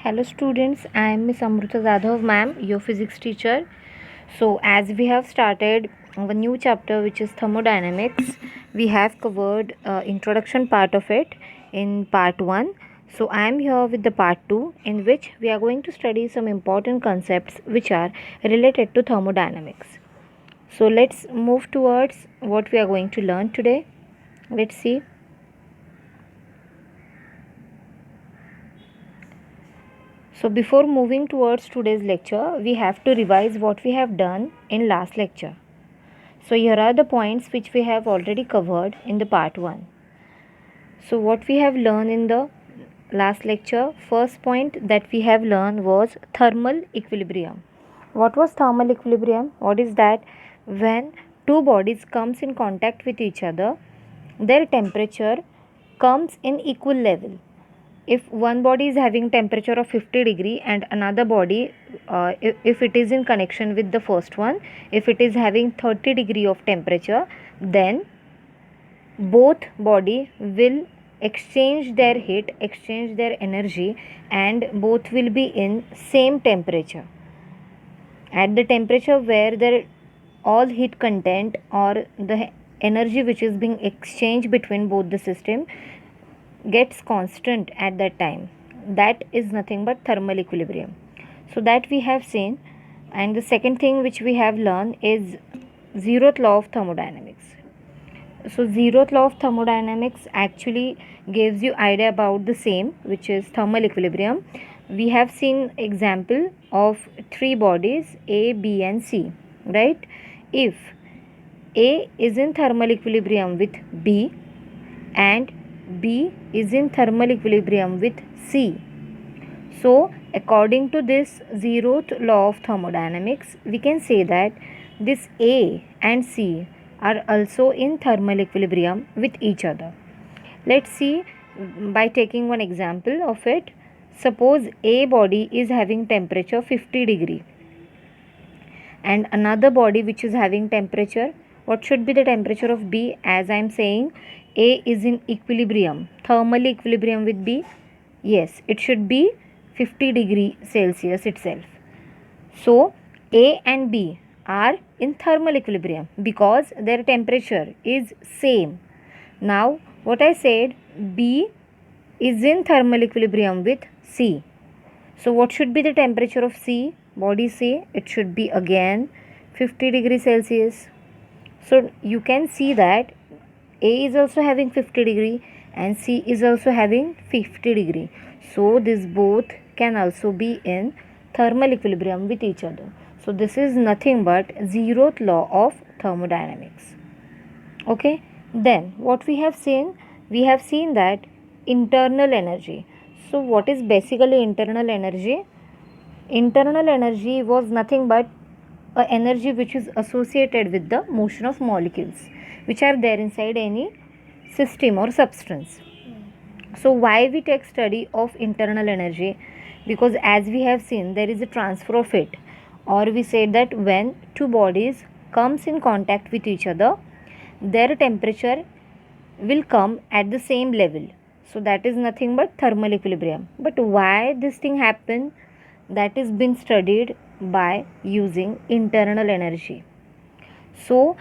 Hello students, I am Miss Amruta Jadhav ma'am, your physics teacher. So as we have started a new chapter which is thermodynamics, we have covered introduction part of it in part 1. So I am here with the part 2 in which we are going to study some important concepts which are related to thermodynamics. So let's move towards what we are going to learn today. Let's see. So before moving towards today's lecture, we have to revise what we have done in last lecture. So here are the points which we have already covered in the part 1. So what we have learned in the last lecture, first point that we have learned was thermal equilibrium. What was thermal equilibrium? What is that? When two bodies comes in contact with each other, their temperature comes in equal level. If one body is having temperature of 50 degree and another body if it is in connection with the first one, if it is having 30 degree of temperature, then both body will exchange their heat, exchange their energy, and both will be in same temperature at the temperature where their all heat content or the energy which is being exchanged between both the system gets constant at that time. That is nothing but thermal equilibrium. So that we have seen. And the second thing which we have learned is zeroth law of thermodynamics. So zeroth law of thermodynamics actually gives you idea about the same, which is thermal equilibrium. We have seen example of three bodies A, B and C, right? If A is in thermal equilibrium with B and B is in thermal equilibrium with C. So, according to this zeroth law of thermodynamics, we can say that this A and C are also in thermal equilibrium with each other. Let's see by taking one example of it. Suppose A body is having temperature 50 degree and another body which is having temperature, what should be the temperature of B? As I am saying, A is in equilibrium, thermal equilibrium with B. Yes, it should be 50 degree Celsius itself. So A and B are in thermal equilibrium because their temperature is same. Now what I said, B is in thermal equilibrium with C. So what should be the temperature of C? Body C? It should be again 50 degrees Celsius. So you can see that A is also having 50 degree and C is also having 50 degree. So this both can also be in thermal equilibrium with each other. So this is nothing but zeroth law of thermodynamics. Okay. Then what we have seen? We have seen that internal energy. So what is basically internal energy? Internal energy was nothing but a energy which is associated with the motion of molecules which are there inside any system or substance. So why we take study of internal energy? Because as we have seen, there is a transfer of it, or we said that when two bodies comes in contact with each other, their temperature will come at the same level. So that is nothing but thermal equilibrium. But why this thing happen? That is been studied by using internal energy. So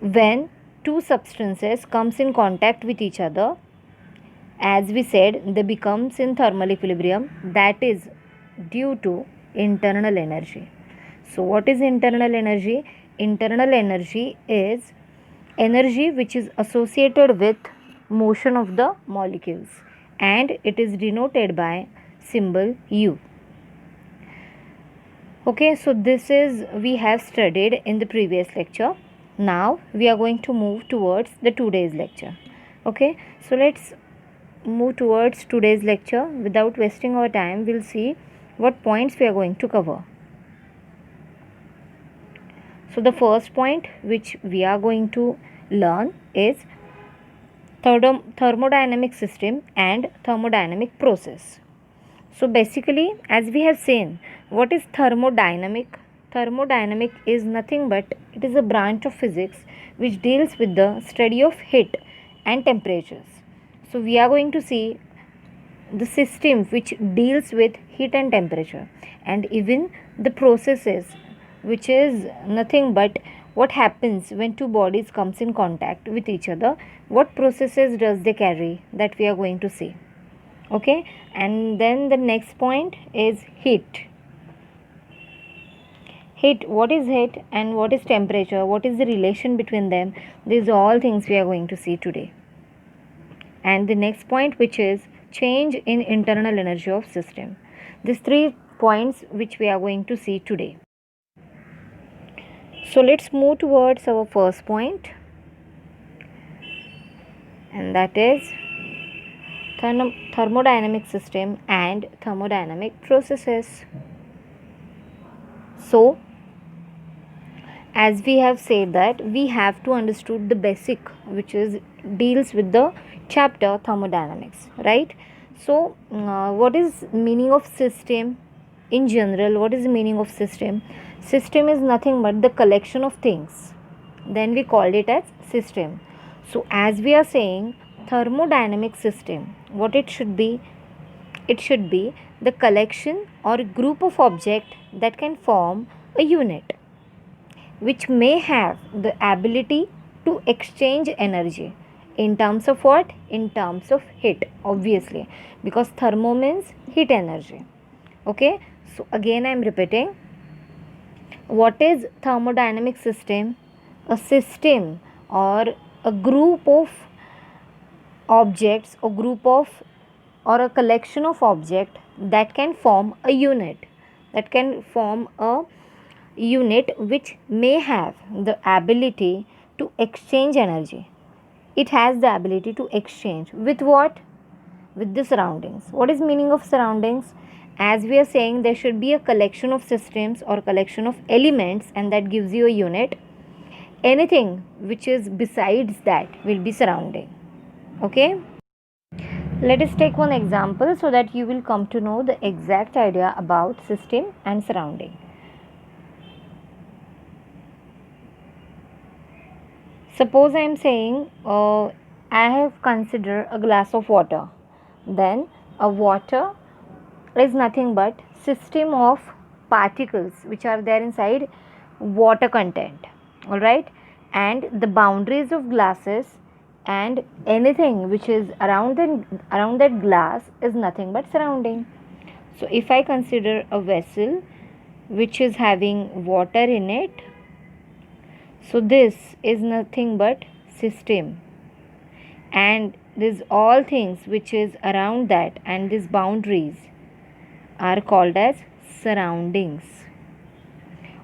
when two substances comes in contact with each other, as we said, they becomes in thermal equilibrium. That is due to internal energy. So what is internal energy? Internal energy is energy which is associated with motion of the molecules and it is denoted by symbol U. Okay, so this is we have studied in the previous lecture. Now we are going to move towards the today's lecture. Okay, so let's move towards today's lecture. Without wasting our time, we'll see what points we are going to cover. So the first point which we are going to learn is thermodynamic system and thermodynamic process. So basically, as we have seen, what is thermodynamic? Thermodynamic is nothing but it is a branch of physics which deals with the study of heat and temperatures. So we are going to see the system which deals with heat and temperature, and even the processes, which is nothing but what happens when two bodies comes in contact with each other, what processes does they carry, that we are going to see. Okay, and then the next point is heat. What is heat and what is temperature, what is the relation between them? These are all things we are going to see today. And the next point, which is change in internal energy of system. These 3 points which we are going to see today. So let's move towards our first point, and that is thermodynamic system and thermodynamic processes. So as we have said that we have to understood the basic, which is deals with the chapter thermodynamics, right? So what is meaning of system in general? What is the meaning of system? System is nothing but the collection of things, then we called it as system. So as we are saying thermodynamic system, what it should be? It should be the collection or group of objects that can form a unit, which may have the ability to exchange energy in terms of what? In terms of heat, obviously, because thermo means heat energy. Okay, so again I am repeating, what is thermodynamic system? A system or a group of objects, or group of, or a collection of objects that can form a unit, that can form a unit which may have the ability to exchange energy. It has the ability to exchange with what? With the surroundings. What is meaning of surroundings? As we are saying, there should be a collection of systems or collection of elements, and that gives you a unit. Anything which is besides that will be surrounding. Okay, let us take one example so that you will come to know the exact idea about system and surrounding. Suppose I am saying I have considered a glass of water. Then a water is nothing but system of particles which are there inside water content. Alright, and the boundaries of glasses and anything which is around that glass is nothing but surrounding. So if I consider a vessel which is having water in it, so this is nothing but system, and these all things which is around that and these boundaries are called as surroundings,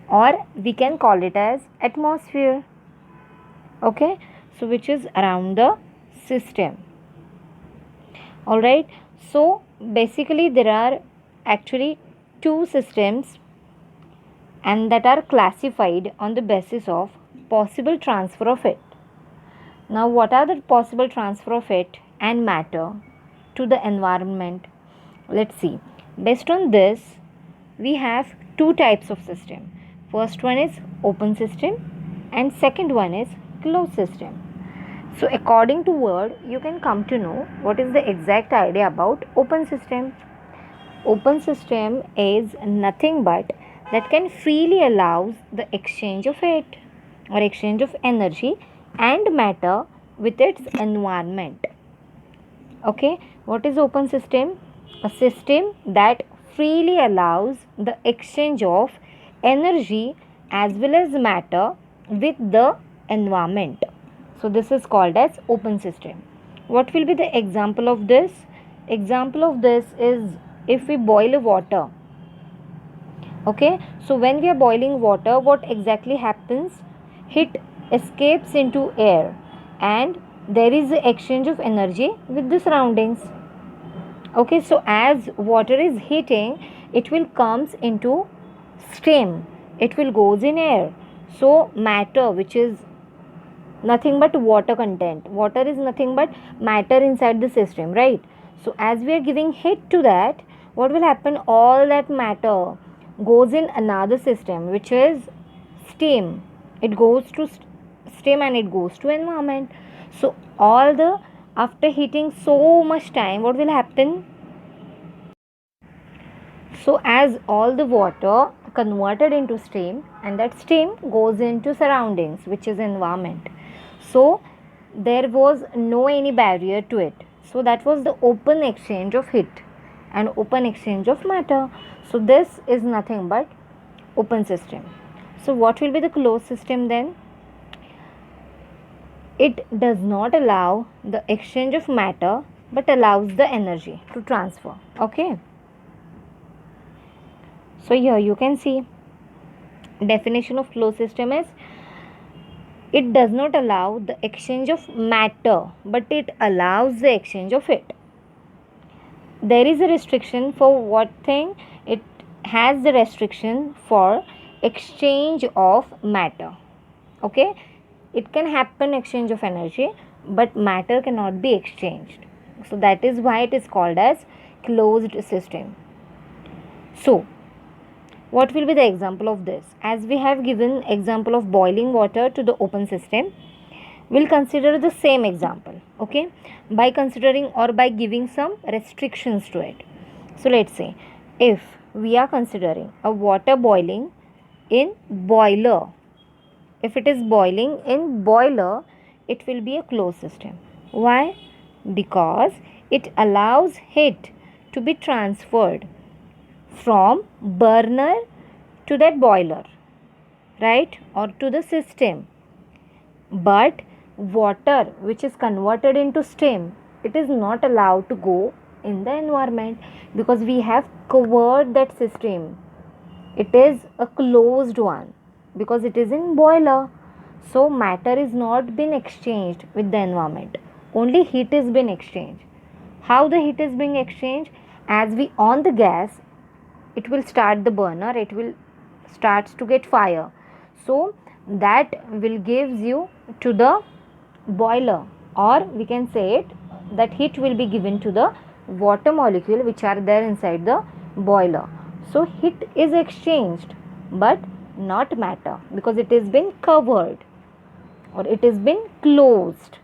or we can call it as atmosphere. Okay, so which is around the system. Alright, so basically there are actually two systems, and that are classified on the basis of possible transfer of heat. Now what are the possible transfer of heat and matter to the environment? Let's see. Based on this, we have two types of system. First one is open system and second one is closed system. So according to word, you can come to know what is the exact idea about open system. Open system is nothing but that can freely allows the exchange of heat or exchange of energy and matter with its environment. Okay, what is open system? A system that freely allows the exchange of energy as well as matter with the environment. So this is called as open system. What will be the example of this? Example of this is if we boil water. Okay, so when we are boiling water, what exactly happens? Heat escapes into air and there is the exchange of energy with the surroundings. Okay, so as water is heating, it will comes into steam, it will goes in air. So matter, which is nothing but water content, water is nothing but matter inside the system, right? So as we are giving heat to that, what will happen? All that matter goes in another system, which is steam. It goes to steam and it goes to environment. So all the, after heating so much time, what will happen? So as all the water converted into steam, and that steam goes into surroundings, which is environment. So there was no any barrier to it. So that was the open exchange of heat and open exchange of matter. So this is nothing but open system. So what will be the closed system then? It does not allow the exchange of matter but allows the energy to transfer. Okay. So here you can see definition of closed system is it does not allow the exchange of matter but it allows the exchange of it. There is a restriction for what thing? It has the restriction for exchange of matter. Okay, it can happen exchange of energy but matter cannot be exchanged. So that is why it is called as closed system. So what will be the example of this? As we have given example of boiling water to the open system, we'll consider the same example, okay, by considering or by giving some restrictions to it. So let's say if we are considering a water boiling in boiler, if it is boiling in boiler, it will be a closed system. Why? Because it allows heat to be transferred from burner to that boiler, right, or to the system. But water which is converted into steam, it is not allowed to go in the environment because we have covered that system. It is a closed one because it is in boiler. So matter is not been exchanged with the environment, only heat is been exchanged. How the heat is being exchanged? As we on the gas, it will start the burner, it will starts to get fire, so that will gives you to the boiler, or we can say it that heat will be given to the water molecule which are there inside the boiler. So heat is exchanged but not matter because it has been covered or it has been closed.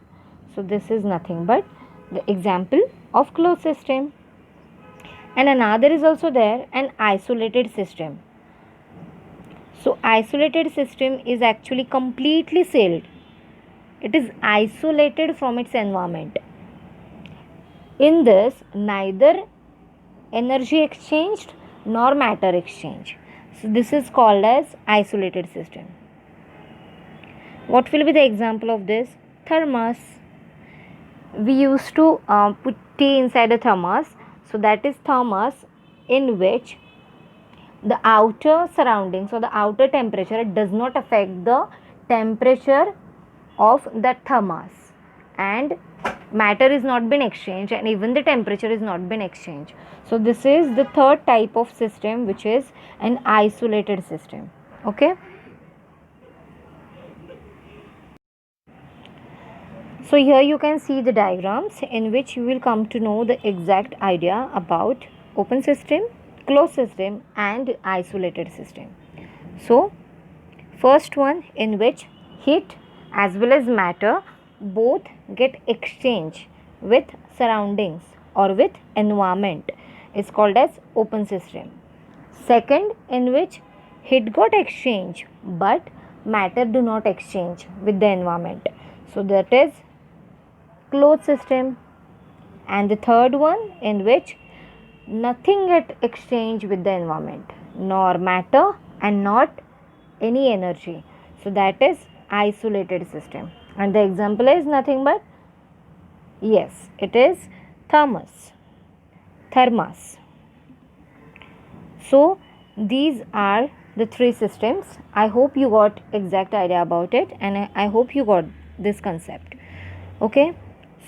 So this is nothing but the example of closed system. And another is also there, an isolated system. So isolated system is actually completely sealed. It is isolated from its environment. In this, neither energy exchanged nor matter exchange. So this is called as isolated system. What will be the example of this? Thermos. We used to put tea inside a thermos. So that is thermos in which the outer surroundings or the outer temperature does not affect the temperature of that thermos, and matter is not been exchanged and even the temperature is not been exchanged. So this is the third type of system, which is an isolated system. Okay. So here you can see the diagrams in which you will come to know the exact idea about open system, closed system and isolated system. So first one, in which heat as well as matter both get exchanged with surroundings or with environment, is called as open system. Second, in which heat got exchanged but matter do not exchange with the environment, so that is closed system. And the third one, in which nothing get exchanged with the environment, nor matter and not any energy, so that is isolated system. And the example is nothing but, yes, it is thermos. So these are the three systems. I hope you got exact idea about it, and I hope you got this concept. Okay,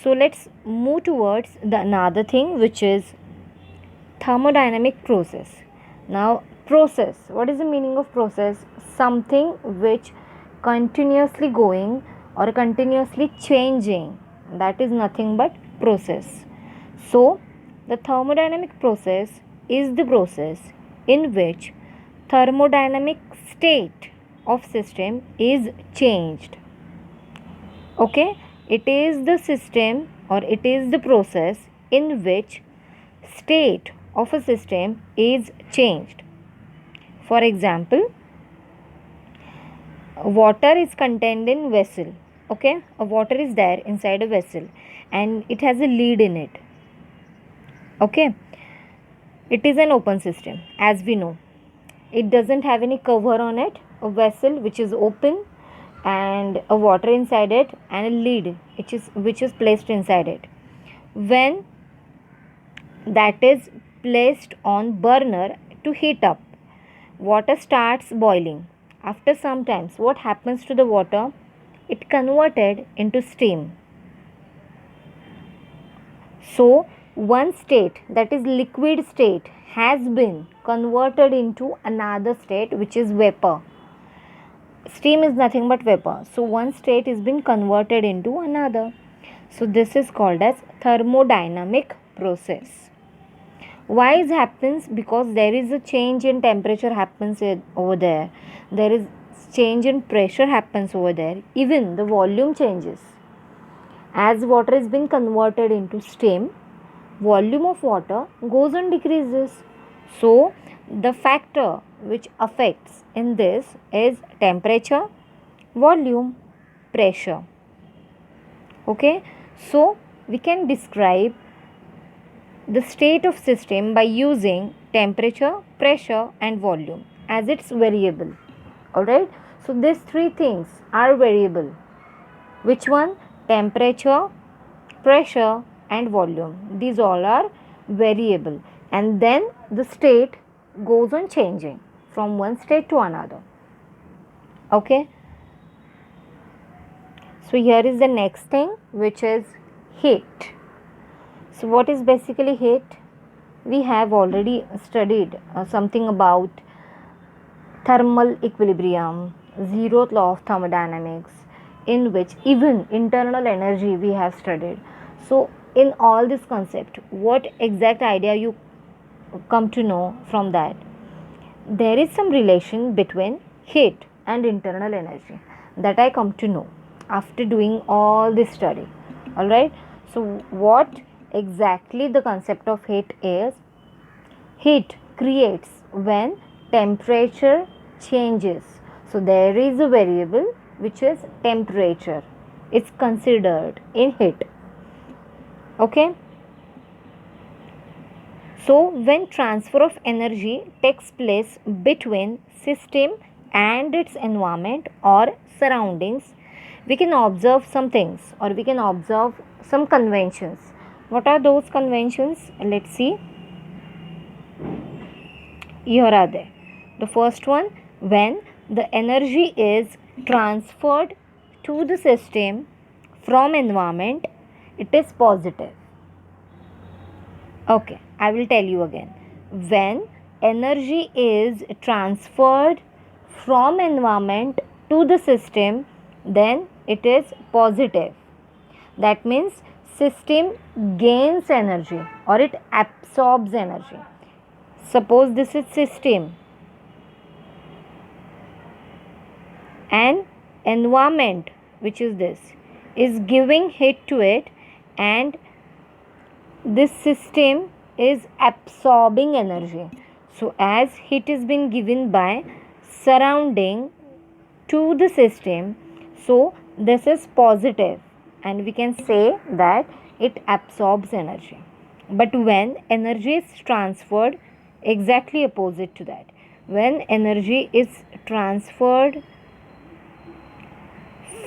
so let's move towards the another thing, which is thermodynamic process. Now process, what is the meaning of process? Something which continuously going or continuously changing, that is nothing but process. So the thermodynamic process is the process in which thermodynamic state of system is changed. Okay, it is the system or it is the process in which state of a system is changed. For example, water is contained in vessel. Okay, a water is there inside a vessel and it has a lid in it. Okay, it is an open system, as we know. It doesn't have any cover on it. A vessel which is open and a water inside it and a lid which is placed inside it. When that is placed on burner to heat up, water starts boiling. After some times, what happens to the water? It converted into steam. So one state, that is liquid state, has been converted into another state which is vapor. Steam is nothing but vapor. So one state is being converted into another. So this is called as thermodynamic process. Why it happens? Because there is a change in temperature happens over there. There is change in pressure happens over there. Even the volume changes. As water is being converted into steam, volume of water goes and decreases. So the factor which affects in this is temperature, volume, pressure. Okay, so we can describe the state of system by using temperature, pressure and volume as its variable. Alright, so these three things are variable. Which one? Temperature, pressure and volume. These all are variable, and then the state goes on changing from one state to another. Okay, so here is the next thing, which is heat. So what is basically heat? We have already studied something about thermal equilibrium, zeroth law of thermodynamics, in which even internal energy we have studied. So in all this concept, what exact idea you come to know from that? There is some relation between heat and internal energy that I come to know after doing all this study. Alright, so what exactly the concept of heat is? Heat creates when temperature changes. So there is a variable which is temperature. It's considered in heat. Okay, so when transfer of energy takes place between system and its environment or surroundings, we can observe some things, or we can observe some conventions. What are those conventions? Let's see. Here are they. The first one, when the energy is transferred to the system from environment, it is positive. Okay, I will tell you again. When energy is transferred from environment to the system, then it is positive. That means system gains energy or it absorbs energy. Suppose this is system and environment, which is this, is giving heat to it, and this system is absorbing energy. So as heat is being given by surrounding to the system, so this is positive and we can say that it absorbs energy. But when energy is transferred, exactly opposite to that, when energy is transferred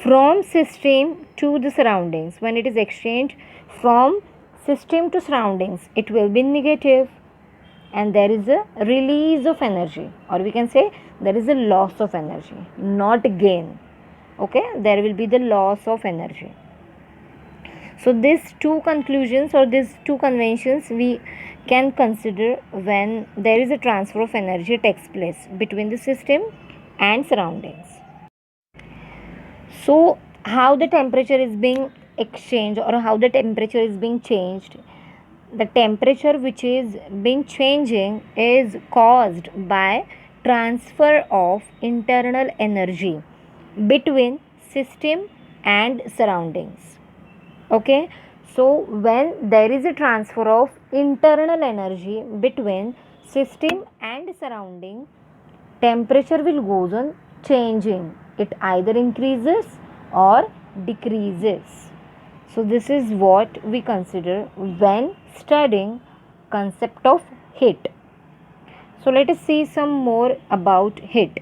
from system to the surroundings, when it is exchanged from system to surroundings, it will be negative and there is a release of energy, or we can say there is a loss of energy, not gain. Okay, there will be the loss of energy. So these two conclusions or these two conventions we can consider when there is a transfer of energy takes place between the system and surroundings. So how the temperature is being exchanged or how the temperature is being changed? The temperature which is being changing is caused by transfer of internal energy between system and surroundings. Okay, So when there is a transfer of internal energy between system and surrounding, temperature will goes on changing. It either increases or decreases. So this is what we consider when studying concept of heat. So let us see some more about heat.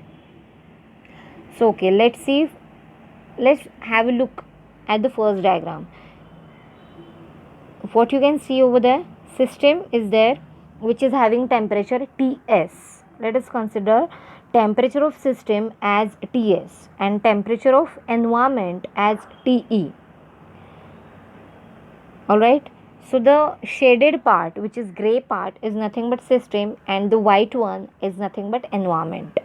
So okay, let's have a look at the first diagram. What you can see over there, system is there which is having temperature Ts. Let us consider temperature of system as Ts and temperature of environment as Te. Alright, so the shaded part, which is grey part, is nothing but system, and the white one is nothing but environment.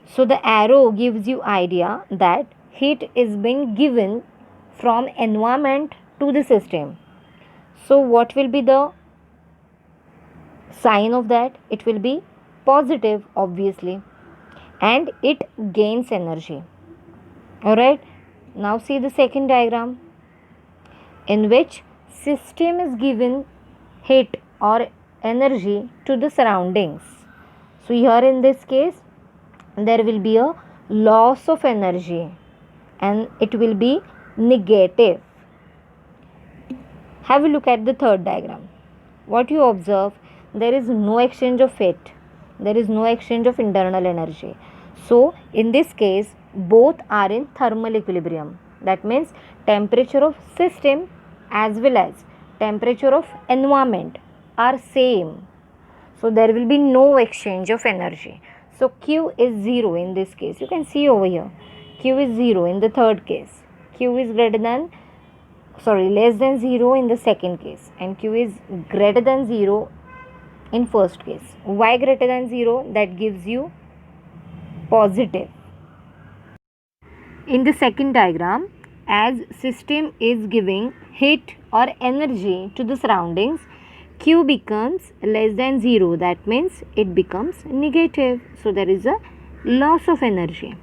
So the arrow gives you idea that heat is being given from environment to the system. So what will be the sign of that? It will be positive, obviously, and it gains energy. Alright, now see the second diagram in which system is given heat or energy to the surroundings. So here in this case there will be a loss of energy and it will be negative. Have a look at the third diagram. What you observe, there is no exchange of heat, there is no exchange of internal energy. So in this case both are in thermal equilibrium. That means temperature of system as well as temperature of environment are same. So there will be no exchange of energy. So Q is 0 in this case. You can see over here. Q is 0 in the third case. Q is less than 0 in the second case. And Q is greater than 0 in first case. Why greater than 0? That gives you positive. In the second diagram, as system is giving heat or energy to the surroundings, Q becomes less than 0. That means it becomes negative. So there is a loss of energy.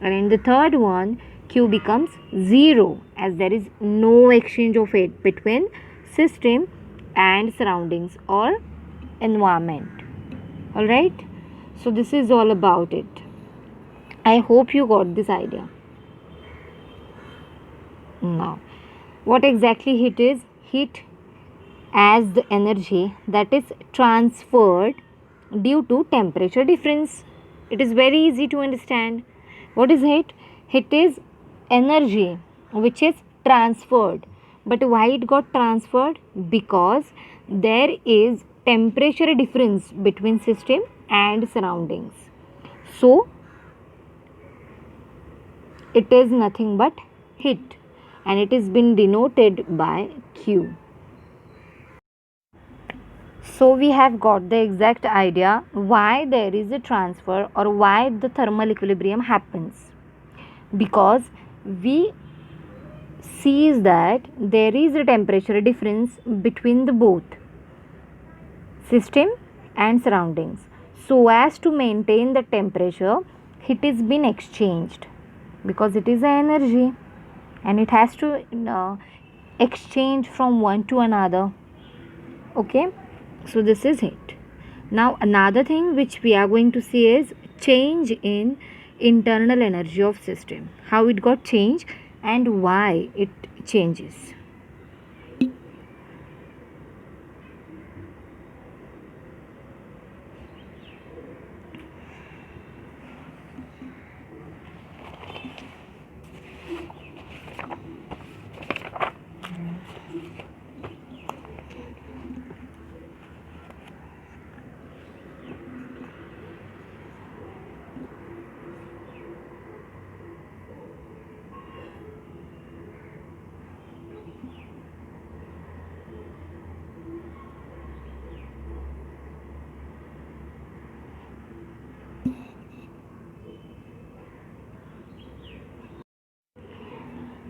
And in the third one, Q becomes 0 as there is no exchange of heat between system and surroundings or environment. Alright. So this is all about it. I hope you got this idea. Now, what exactly heat is? Heat as the energy that is transferred due to temperature difference. It is very easy to understand. What is heat? Heat is energy which is transferred. But why it got transferred? Because there is temperature difference between system and surroundings. So it is nothing but heat and it is been denoted by Q. So we have got the exact idea why there is a transfer or why the thermal equilibrium happens. Because we see that there is a temperature difference between the both system and surroundings. So as to maintain the temperature, heat is been exchanged because it is an energy and it has to exchange from one to another. Okay, so this is it. Now another thing which we are going to see is change in internal energy of system, how it got changed and why it changes.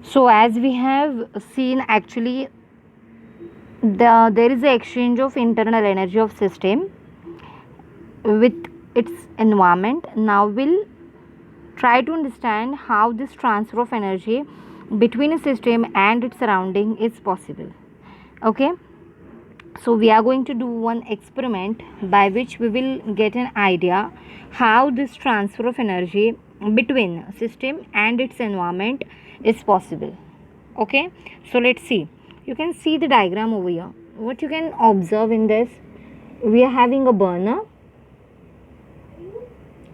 So as we have seen, actually there is an exchange of internal energy of system with its environment. Now we'll try to understand how this transfer of energy between a system and its surrounding is possible. Okay, so we are going to do one experiment by which we will get an idea how this transfer of energy between system and its environment is possible. Okay, so let's see. You can see the diagram over here. What you can observe in this, we are having a burner,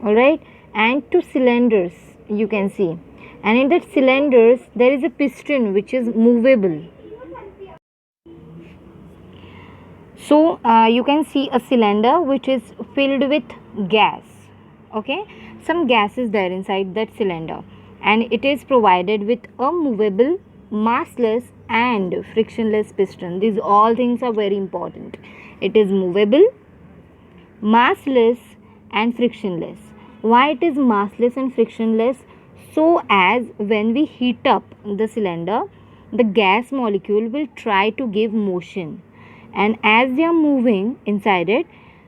all right, and two cylinders you can see, and in that cylinders there is a piston which is movable. So you can see a cylinder which is filled with gas. Okay, some gas is there inside that cylinder, and it is provided with a movable, massless, and frictionless piston. These all things are very important. It is movable, massless, and frictionless. Why it is massless and frictionless? So as when we heat up the cylinder, the gas molecule will try to give motion, and as they are moving inside it,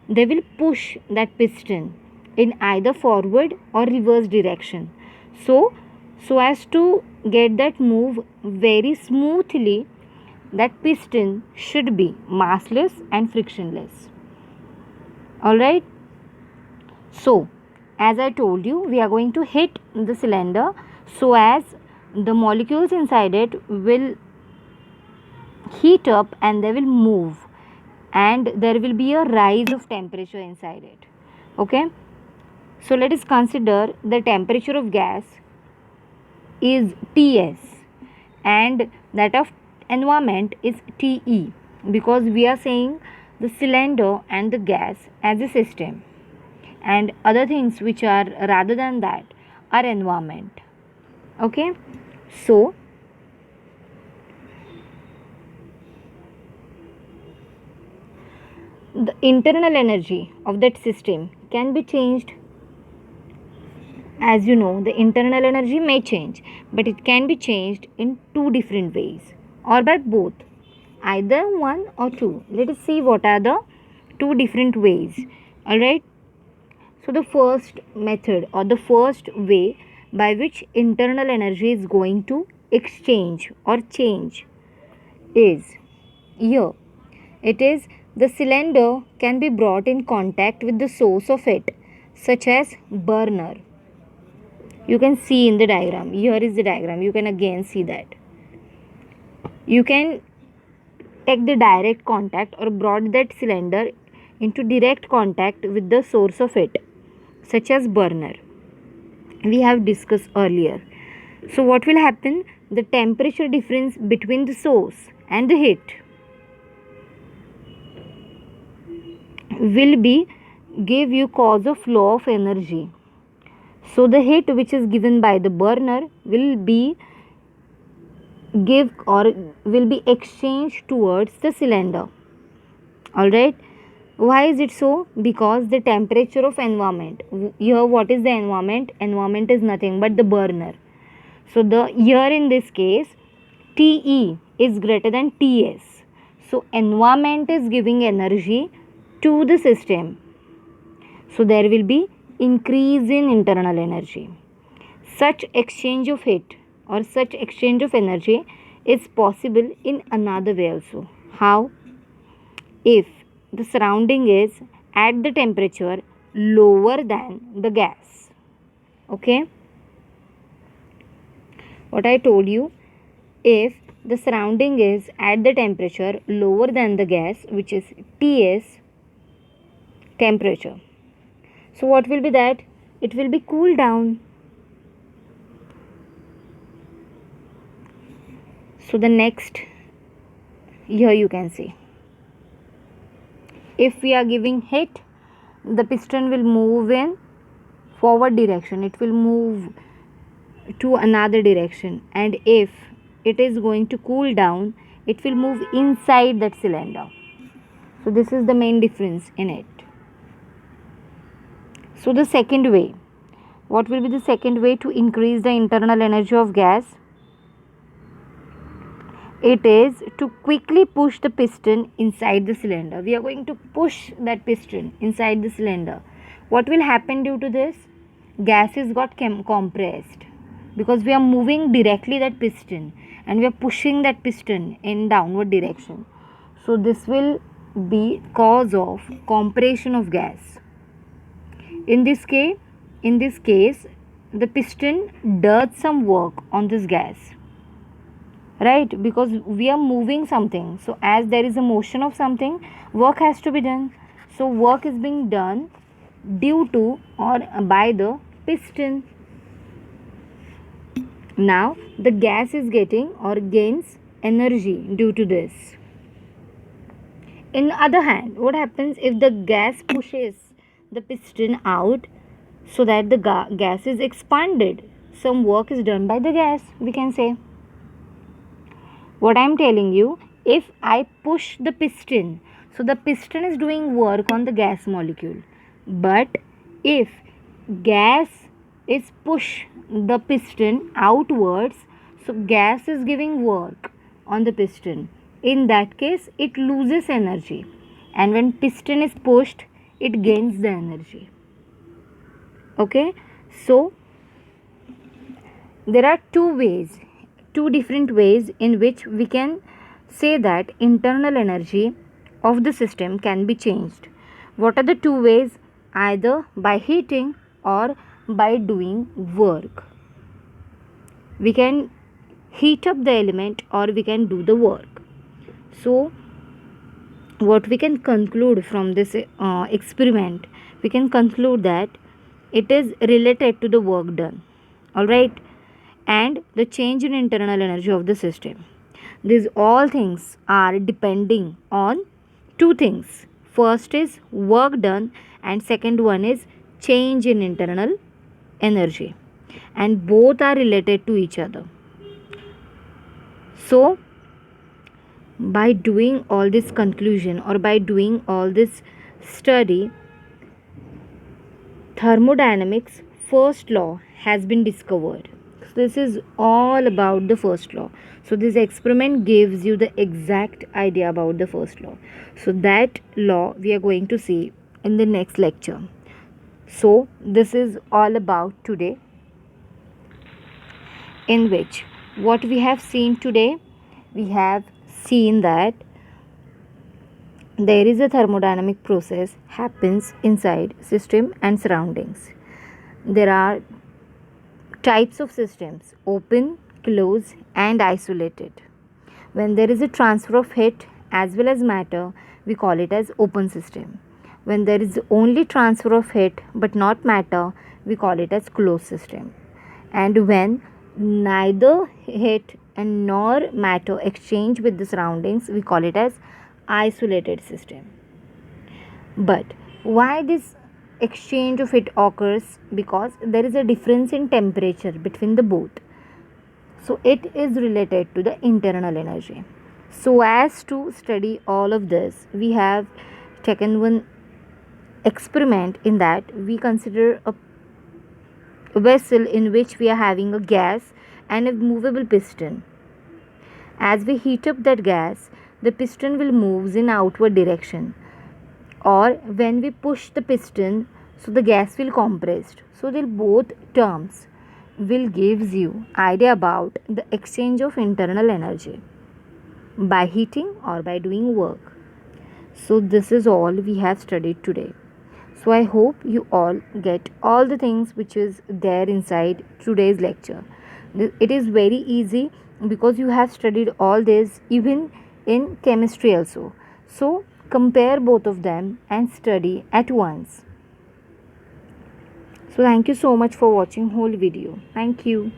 they will push that piston in either forward or reverse direction. So as to get that move very smoothly, that piston should be massless and frictionless. All right, so as I told you, we are going to hit the cylinder so as the molecules inside it will heat up and they will move, and there will be a rise of temperature inside it. Okay, so let us consider the temperature of gas is Ts and that of environment is Te, because we are saying the cylinder and the gas as a system, and other things which are rather than that are environment. Okay, so the internal energy of that system can be changed. As you know, the internal energy may change, but it can be changed in two different ways or by both, either one or two. Let us see what are the two different ways. All right, so the first method or the first way by which internal energy is going to exchange or change is here. It is the cylinder can be brought in contact with the source of it, such as burner. You can see in the diagram. Here is the diagram. You can again see that. You can take the direct contact or brought that cylinder into direct contact with the source of it, such as burner. We have discussed earlier. So what will happen? The temperature difference between the source and the heat will be give you cause of flow of energy. So the heat which is given by the burner will be give or will be exchanged towards the cylinder. All right, why is it so? Because the temperature of environment, here what is the environment? Environment is nothing but the burner. So the here in this case Te is greater than Ts. So environment is giving energy to the system, so there will be increase in internal energy. Such exchange of heat or such exchange of energy is possible in another way also. How? If the surrounding is at the temperature lower than the gas. Okay, what I told you, if the surrounding is at the temperature lower than the gas, which is Ts temperature, so what will be that? It will be cooled down. So the next, here you can see, if we are giving heat, the piston will move in forward direction, it will move to another direction, and if it is going to cool down, it will move inside that cylinder. So this is the main difference in it. So the second way, what will be the second way to increase the internal energy of gas? It is to quickly push the piston inside the cylinder. We are going to push that piston inside the cylinder. What will happen due to this? Gases got compressed, because we are moving directly that piston and we are pushing that piston in downward direction. So this will be cause of compression of gas. In this case, the piston does some work on this gas, right? Because we are moving something. So as there is a motion of something, work has to be done. So work is being done due to or by the piston. Now the gas is getting or gains energy due to this. In the other hand, what happens if the gas pushes the piston out so that the gas is expanded? Some work is done by the gas, we can say. What I am telling you, if I push the piston, so the piston is doing work on the gas molecule. But if gas is push the piston outwards, so gas is giving work on the piston. In that case, it loses energy, and when piston is pushed, it gains the energy. Okay, so there are two different ways in which we can say that internal energy of the system can be changed. What are the two ways? Either by heating or by doing work. We can heat up the element or we can do the work. So what we can conclude from this experiment, we can conclude that it is related to the work done, all right, and the change in internal energy of the system. These all things are depending on two things. First is work done, and second one is change in internal energy, and both are related to each other. So by doing all this conclusion or by doing all this study, thermodynamics first law has been discovered. So this is all about the first law. So this experiment gives you the exact idea about the first law. So that law we are going to see in the next lecture. So this is all about today, in which what we have seen today, we have seen that there is a thermodynamic process happens inside system and surroundings. There are types of systems: open, closed, and isolated. When there is a transfer of heat as well as matter, we call it as open system. When there is only transfer of heat but not matter, we call it as closed system. And when neither heat and nor matter exchange with the surroundings, we call it as isolated system. But why this exchange of heat occurs? Because there is a difference in temperature between the both. So it is related to the internal energy. So as to study all of this, we have taken one experiment in that we consider a vessel in which we are having a gas and a movable piston. As we heat up that gas, the piston will move in outward direction, or when we push the piston, so the gas will compressed. So the both terms will gives you idea about the exchange of internal energy by heating or by doing work. So this is all we have studied today. So I hope you all get all the things which is there inside today's lecture. It is very easy because you have studied all this even in chemistry also. So compare both of them and study at once. So thank you so much for watching whole video. Thank you.